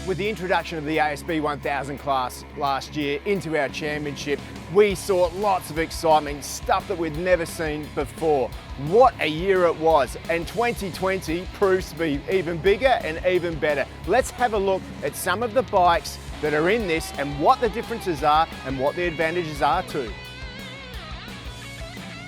With the introduction of the ASB 1000 class last year into our championship, we saw lots of excitement, stuff that we'd never seen before. What a year it was, and 2020 proves to be even bigger and even better. Let's have a look at some of the bikes that are in this and what the differences are and what the advantages are too.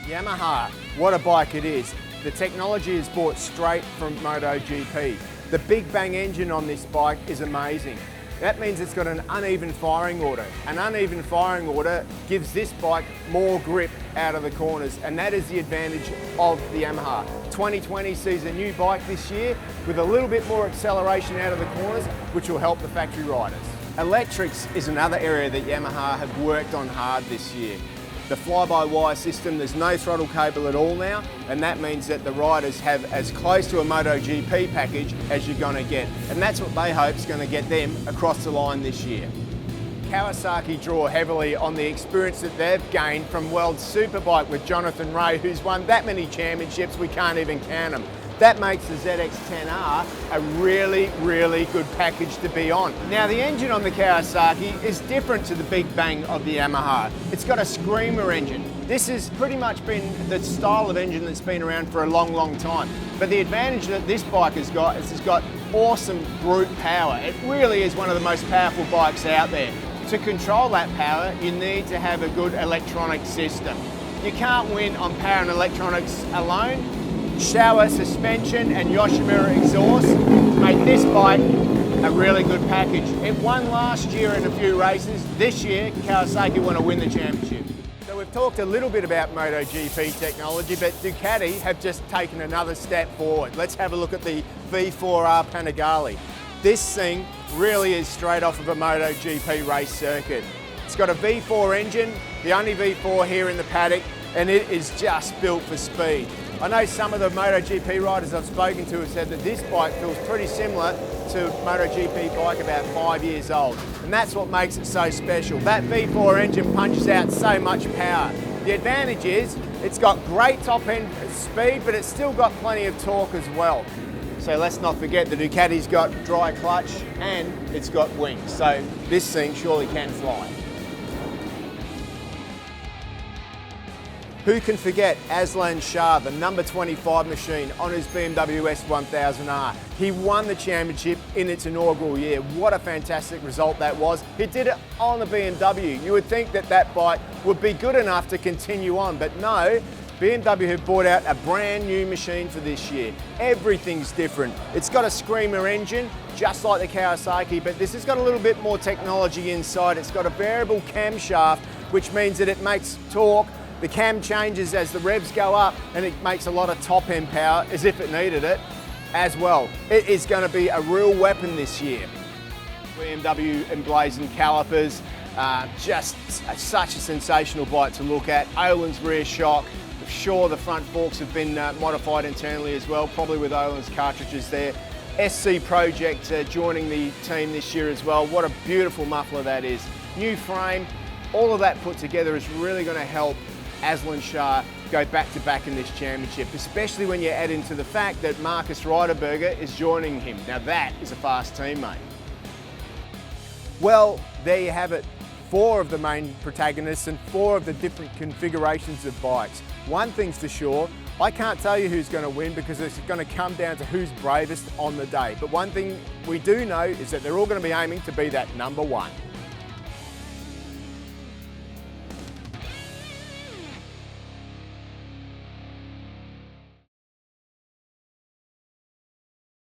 Yamaha, what a bike it is. The technology is brought straight from MotoGP. The Big Bang engine on this bike is amazing. That means it's got an uneven firing order. An uneven firing order gives this bike more grip out of the corners, and that is the advantage of the Yamaha. 2020 sees a new bike this year with a little bit more acceleration out of the corners, which will help the factory riders. Electrics is another area that Yamaha have worked on hard this year. The fly-by-wire system, there's no throttle cable at all now, and that means that the riders have as close to a MotoGP package as you're going to get. And that's what they hope is going to get them across the line this year. Kawasaki draw heavily on the experience that they've gained from World Superbike with Jonathan Rea, who's won that many championships we can't even count them. That makes the ZX-10R a really, really good package to be on. Now, the engine on the Kawasaki is different to the Big Bang of the Yamaha. It's got a screamer engine. This has pretty much been the style of engine that's been around for a long, long time. But the advantage that this bike has got is it's got awesome brute power. It really is one of the most powerful bikes out there. To control that power, you need to have a good electronic system. You can't win on power and electronics alone. Showa suspension and Yoshimura exhaust make this bike a really good package. It won last year in a few races. This year, Kawasaki want to win the championship. So we've talked a little bit about MotoGP technology, but Ducati have just taken another step forward. Let's have a look at the V4R Panigale. This thing really is straight off of a MotoGP race circuit. It's got a V4 engine, the only V4 here in the paddock, and it is just built for speed. I know some of the MotoGP riders I've spoken to have said that this bike feels pretty similar to a MotoGP bike about 5 years old. And that's what makes it so special. That V4 engine punches out so much power. The advantage is it's got great top end speed, but it's still got plenty of torque as well. So let's not forget the Ducati's got dry clutch and it's got wings. So this thing surely can fly. Who can forget Aslan Shah, the number 25 machine on his BMW S1000R. He won the championship in its inaugural year. What a fantastic result that was. He did it on the BMW. You would think that that bike would be good enough to continue on, but no, BMW have brought out a brand new machine for this year. Everything's different. It's got a screamer engine, just like the Kawasaki, but this has got a little bit more technology inside. It's got a variable camshaft, which means that it makes torque. The cam changes as the revs go up, and it makes a lot of top end power as if it needed it as well. It is going to be a real weapon this year. BMW emblazoned calipers, just such a sensational bike to look at. Owens rear shock. I'm sure the front forks have been modified internally as well, probably with Owens cartridges there. SC Project joining the team this year as well. What a beautiful muffler that is. New frame, all of that put together is really going to help Aslan Shah go back to back in this championship, especially when you add into the fact that Marcus Reiderberger is joining him. Now that is a fast teammate. Well, there you have it. 4 of the main protagonists and 4 of the different configurations of bikes. One thing's for sure, I can't tell you who's going to win because it's going to come down to who's bravest on the day. But one thing we do know is that they're all going to be aiming to be that number 1.